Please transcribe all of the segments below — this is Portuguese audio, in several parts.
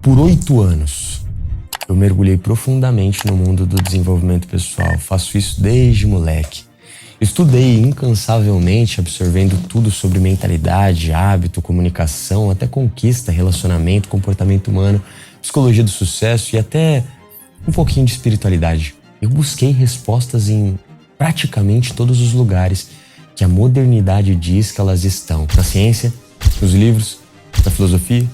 Por 8 anos, eu mergulhei profundamente no mundo do desenvolvimento pessoal. Faço isso desde moleque. Estudei incansavelmente, absorvendo tudo sobre mentalidade, hábito, comunicação, até conquista, relacionamento, comportamento humano, psicologia do sucesso e até um pouquinho de espiritualidade. Eu busquei respostas em praticamente todos os lugares que a modernidade diz que elas estão. Na ciência, nos livros, na filosofia,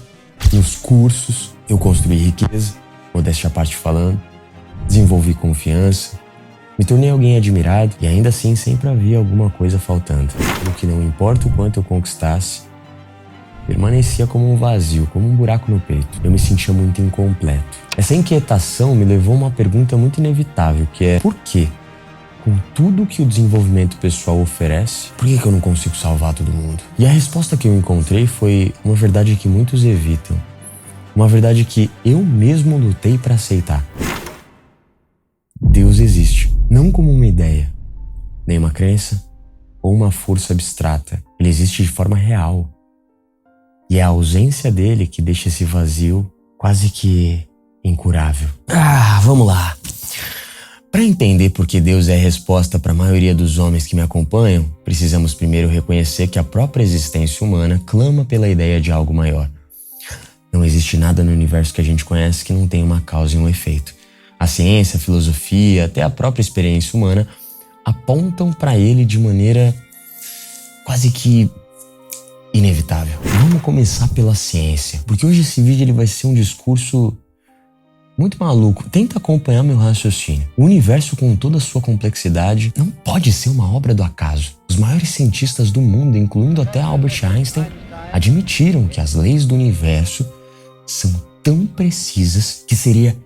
nos cursos. Eu construí riqueza, modéstia à parte falando, desenvolvi confiança, me tornei alguém admirado e ainda assim sempre havia alguma coisa faltando. O que não importa o quanto eu conquistasse, permanecia como um vazio, como um buraco no peito. Eu me sentia muito incompleto. Essa inquietação me levou a uma pergunta muito inevitável, que é: por quê? Com tudo que o desenvolvimento pessoal oferece, por que eu não consigo salvar todo mundo? E a resposta que eu encontrei foi uma verdade que muitos evitam. Uma verdade que eu mesmo lutei para aceitar. Deus existe, não como uma ideia, nem uma crença ou uma força abstrata. Ele existe de forma real. E é a ausência dele que deixa esse vazio quase que incurável. Vamos lá. Para entender por que Deus é a resposta para a maioria dos homens que me acompanham, precisamos primeiro reconhecer que a própria existência humana clama pela ideia de algo maior. Não existe nada no universo que a gente conhece que não tenha uma causa e um efeito. A ciência, a filosofia, até a própria experiência humana apontam para ele de maneira quase que inevitável. Vamos começar pela ciência, porque hoje esse vídeo ele vai ser um discurso muito maluco. Tenta acompanhar meu raciocínio. O universo, com toda a sua complexidade, não pode ser uma obra do acaso. Os maiores cientistas do mundo, incluindo até Albert Einstein, admitiram que as leis do universo são tão precisas que seria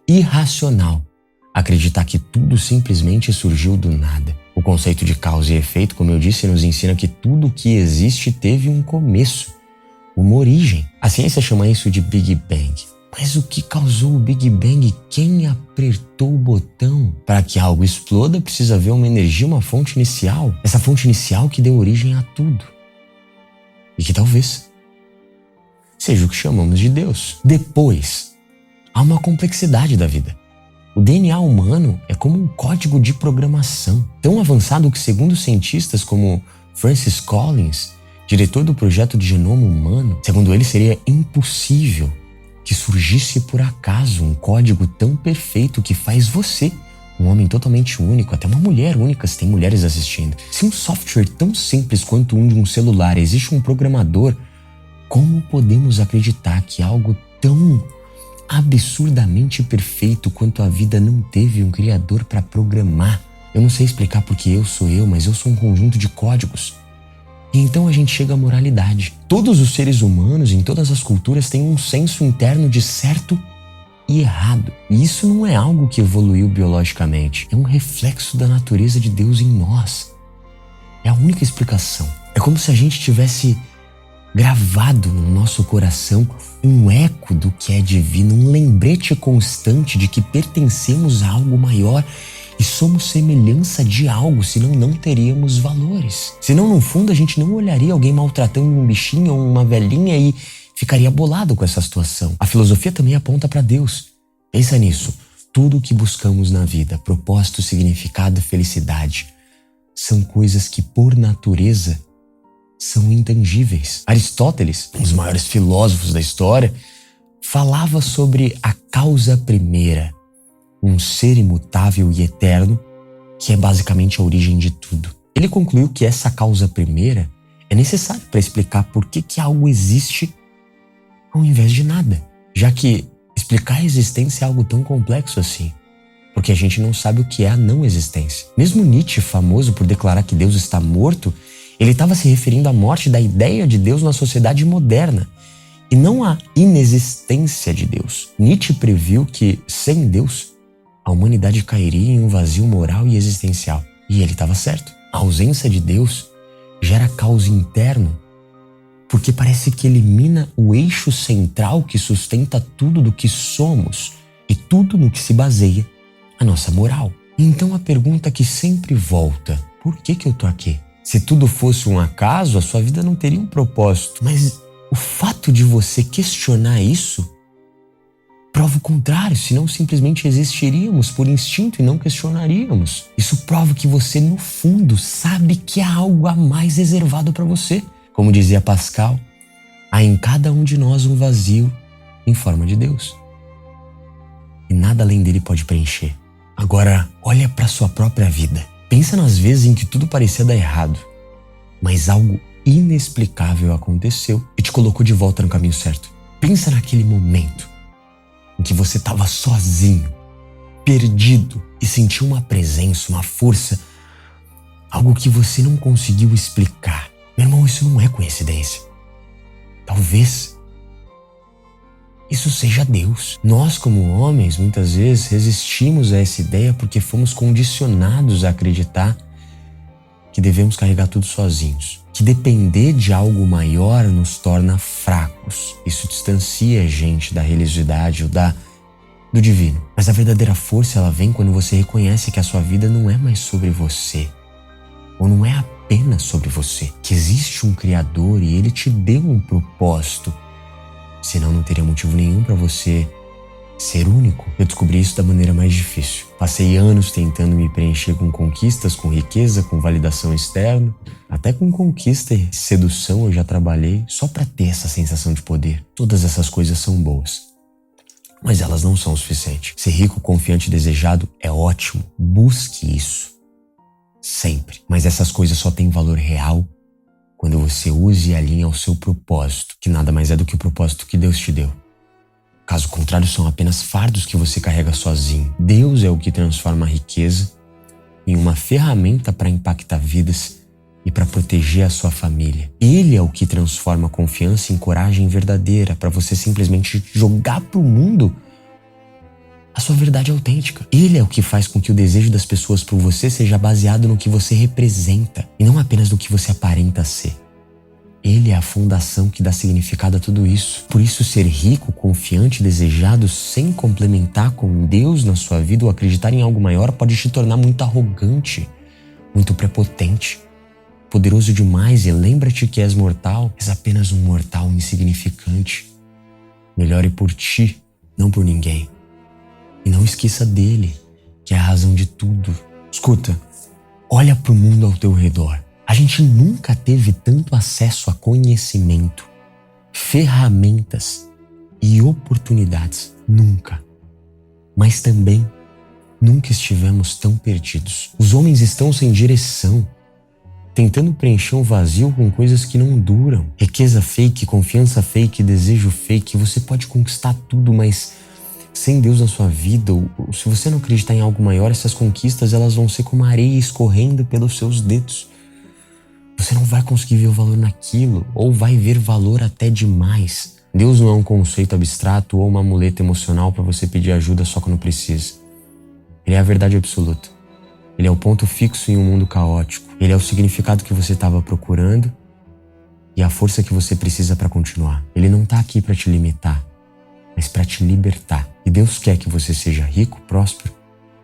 irracional acreditar que tudo simplesmente surgiu do nada. O conceito de causa e efeito, como eu disse, nos ensina que tudo que existe teve um começo, uma origem. A ciência chama isso de Big Bang. Mas o que causou o Big Bang? Quem apertou o botão? Para que algo exploda, precisa haver uma energia, uma fonte inicial. Essa fonte inicial que deu origem a tudo. E que talvez seja o que chamamos de Deus. Depois, há uma complexidade da vida. O DNA humano é como um código de programação, tão avançado que, segundo cientistas como Francis Collins, diretor do projeto de genoma humano, segundo ele, seria impossível que surgisse por acaso um código tão perfeito que faz você um homem totalmente único, até uma mulher única, se tem mulheres assistindo. Se um software tão simples quanto um de um celular existe um programador, como podemos acreditar que algo tão absurdamente perfeito quanto a vida não teve um criador para programar? Eu não sei explicar porque eu sou eu, mas eu sou um conjunto de códigos. E então a gente chega à moralidade. Todos os seres humanos, em todas as culturas, têm um senso interno de certo e errado. E isso não é algo que evoluiu biologicamente. É um reflexo da natureza de Deus em nós. É a única explicação. É como se a gente tivesse gravado no nosso coração um eco do que é divino, um lembrete constante de que pertencemos a algo maior e somos semelhança de algo, senão não teríamos valores. Senão, no fundo, a gente não olharia alguém maltratando um bichinho ou uma velhinha e ficaria bolado com essa situação. A filosofia também aponta para Deus. Pensa nisso. Tudo o que buscamos na vida, propósito, significado, felicidade, são coisas que, por natureza, são intangíveis. Aristóteles, um dos maiores filósofos da história, falava sobre a causa primeira, um ser imutável e eterno, que é basicamente a origem de tudo. Ele concluiu que essa causa primeira é necessária para explicar por que algo existe ao invés de nada, já que explicar a existência é algo tão complexo assim, porque a gente não sabe o que é a não existência. Mesmo Nietzsche, famoso por declarar que Deus está morto, ele estava se referindo à morte da ideia de Deus na sociedade moderna, e não à inexistência de Deus. Nietzsche previu que, sem Deus, a humanidade cairia em um vazio moral e existencial. E ele estava certo. A ausência de Deus gera caos interno, porque parece que elimina o eixo central que sustenta tudo do que somos e tudo no que se baseia a nossa moral. Então a pergunta que sempre volta: por que eu tô aqui? Se tudo fosse um acaso, a sua vida não teria um propósito. Mas o fato de você questionar isso prova o contrário, senão simplesmente existiríamos por instinto e não questionaríamos. Isso prova que você, no fundo, sabe que há algo a mais reservado para você. Como dizia Pascal, há em cada um de nós um vazio em forma de Deus. E nada além dele pode preencher. Agora, olha para sua própria vida. Pensa nas vezes em que tudo parecia dar errado, mas algo inexplicável aconteceu e te colocou de volta no caminho certo. Pensa naquele momento em que você estava sozinho, perdido e sentiu uma presença, uma força, algo que você não conseguiu explicar. Meu irmão, isso não é coincidência. Talvez isso seja Deus. Nós, como homens, muitas vezes resistimos a essa ideia porque fomos condicionados a acreditar que devemos carregar tudo sozinhos, que depender de algo maior nos torna fracos. Isso distancia a gente da religiosidade ou do divino. Mas a verdadeira força, ela vem quando você reconhece que a sua vida não é mais sobre você, ou não é apenas sobre você, que existe um Criador e Ele te deu um propósito. Senão não teria motivo nenhum para você ser único. Eu descobri isso da maneira mais difícil. Passei anos tentando me preencher com conquistas, com riqueza, com validação externa. Até com conquista e sedução eu já trabalhei só para ter essa sensação de poder. Todas essas coisas são boas, mas elas não são o suficiente. Ser rico, confiante e desejado é ótimo. Busque isso. Sempre. Mas essas coisas só têm valor real quando você usa e alinha ao seu propósito, que nada mais é do que o propósito que Deus te deu. Caso contrário, são apenas fardos que você carrega sozinho. Deus é o que transforma a riqueza em uma ferramenta para impactar vidas e para proteger a sua família. Ele é o que transforma a confiança em coragem verdadeira, para você simplesmente jogar para o mundo a sua verdade autêntica. Ele é o que faz com que o desejo das pessoas por você seja baseado no que você representa e não apenas no que você aparenta ser. Ele é a fundação que dá significado a tudo isso. Por isso, ser rico, confiante e desejado sem complementar com Deus na sua vida ou acreditar em algo maior pode te tornar muito arrogante, muito prepotente, poderoso demais. E lembra-te que és mortal, és apenas um mortal insignificante. Melhore por ti, não por ninguém. E não esqueça dele, que é a razão de tudo. Escuta, olha para o mundo ao teu redor. A gente nunca teve tanto acesso a conhecimento, ferramentas e oportunidades. Nunca. Mas também nunca estivemos tão perdidos. Os homens estão sem direção, tentando preencher um vazio com coisas que não duram. Riqueza fake, confiança fake, desejo fake. Você pode conquistar tudo, mas sem Deus na sua vida, ou se você não acreditar em algo maior, essas conquistas elas vão ser como areia escorrendo pelos seus dedos. Você não vai conseguir ver o valor naquilo, ou vai ver valor até demais. Deus não é um conceito abstrato ou uma muleta emocional para você pedir ajuda só quando precisa. Ele é a verdade absoluta. Ele é o ponto fixo em um mundo caótico. Ele é o significado que você estava procurando e a força que você precisa para continuar. Ele não está aqui para te limitar, mas para te libertar. E Deus quer que você seja rico, próspero,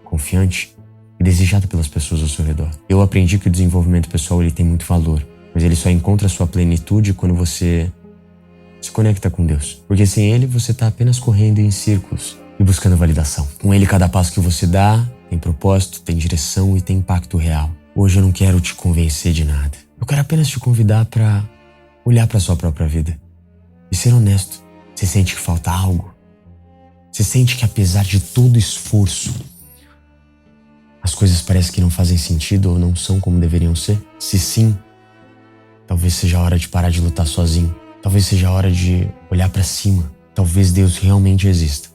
confiante e desejado pelas pessoas ao seu redor. Eu aprendi que o desenvolvimento pessoal ele tem muito valor, mas ele só encontra a sua plenitude quando você se conecta com Deus. Porque sem Ele você está apenas correndo em círculos e buscando validação. Com Ele, cada passo que você dá tem propósito, tem direção e tem impacto real. Hoje eu não quero te convencer de nada. Eu quero apenas te convidar para olhar para a sua própria vida e ser honesto. Você sente que falta algo? Você sente que apesar de todo esforço, as coisas parecem que não fazem sentido ou não são como deveriam ser? Se sim, talvez seja a hora de parar de lutar sozinho. Talvez seja a hora de olhar para cima. Talvez Deus realmente exista.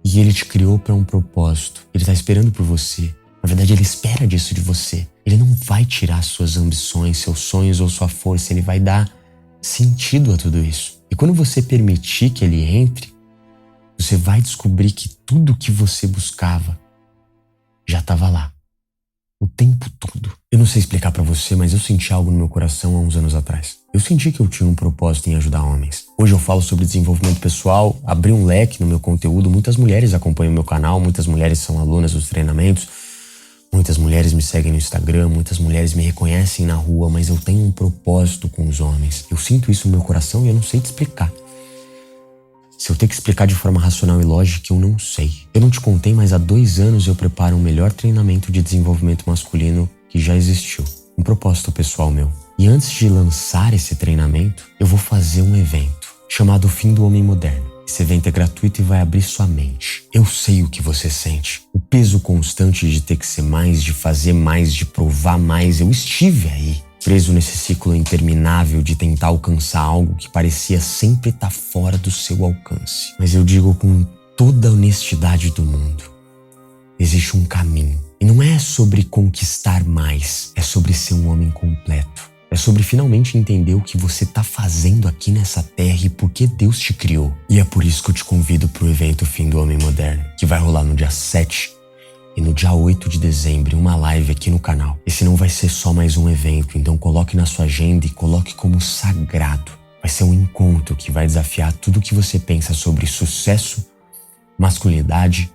E Ele te criou para um propósito. Ele está esperando por você. Na verdade, Ele espera disso de você. Ele não vai tirar suas ambições, seus sonhos ou sua força. Ele vai dar sentido a tudo isso. E quando você permitir que Ele entre, você vai descobrir que tudo que você buscava já estava lá, o tempo todo. Eu não sei explicar pra você, mas eu senti algo no meu coração há uns anos atrás. Eu senti que eu tinha um propósito em ajudar homens. Hoje eu falo sobre desenvolvimento pessoal, abri um leque no meu conteúdo. Muitas mulheres acompanham o meu canal, muitas mulheres são alunas dos treinamentos, muitas mulheres me seguem no Instagram, muitas mulheres me reconhecem na rua, mas eu tenho um propósito com os homens. Eu sinto isso no meu coração e eu não sei te explicar. Se eu ter que explicar de forma racional e lógica, eu não sei. Eu não te contei, mas há 2 anos eu preparo o melhor treinamento de desenvolvimento masculino que já existiu. Um propósito pessoal meu. E antes de lançar esse treinamento, eu vou fazer um evento chamado Fim do Homem Moderno. Esse evento é gratuito e vai abrir sua mente. Eu sei o que você sente. O peso constante de ter que ser mais, de fazer mais, de provar mais. Eu estive aí, preso nesse ciclo interminável de tentar alcançar algo que parecia sempre estar fora do seu alcance. Mas eu digo com toda a honestidade do mundo, existe um caminho. E não é sobre conquistar mais, é sobre ser um homem completo. É sobre finalmente entender o que você está fazendo aqui nessa terra e por que Deus te criou. E é por isso que eu te convido para o evento Fim do Homem Moderno, que vai rolar no dia 7 e no dia 8 de dezembro, uma live aqui no canal. Esse não vai ser só mais um evento, então coloque na sua agenda e coloque como sagrado. Vai ser um encontro que vai desafiar tudo o que você pensa sobre sucesso, masculinidade,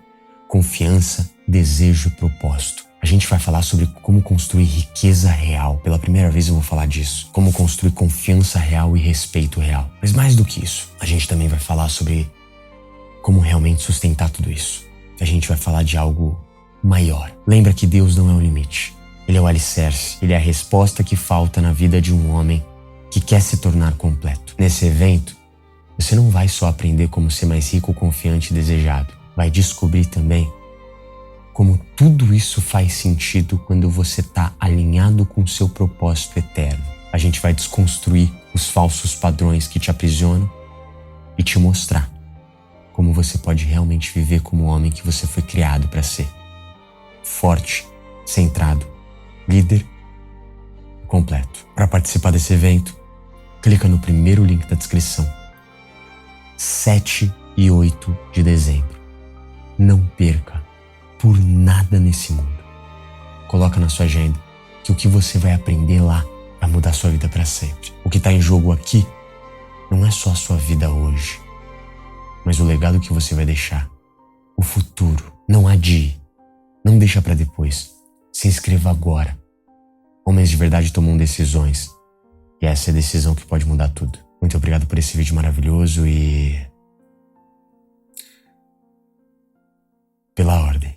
confiança, desejo e propósito. A gente vai falar sobre como construir riqueza real. Pela primeira vez eu vou falar disso. Como construir confiança real e respeito real. Mas mais do que isso, a gente também vai falar sobre como realmente sustentar tudo isso. A gente vai falar de algo maior. Lembra que Deus não é o limite. Ele é o alicerce. Ele é a resposta que falta na vida de um homem que quer se tornar completo. Nesse evento, você não vai só aprender como ser mais rico, confiante e desejado. Vai descobrir também como tudo isso faz sentido quando você está alinhado com o seu propósito eterno. A gente vai desconstruir os falsos padrões que te aprisionam e te mostrar como você pode realmente viver como o homem que você foi criado para ser. Forte, centrado, líder, completo. Para participar desse evento, clica no primeiro link da descrição. 7 e 8 de dezembro. Não perca por nada nesse mundo. Coloca na sua agenda que o que você vai aprender lá vai mudar sua vida para sempre. O que está em jogo aqui não é só a sua vida hoje, mas o legado que você vai deixar, o futuro. Não adie, não deixa para depois. Se inscreva agora. Homens de verdade tomam decisões e essa é a decisão que pode mudar tudo. Muito obrigado por esse vídeo maravilhoso e pela hora.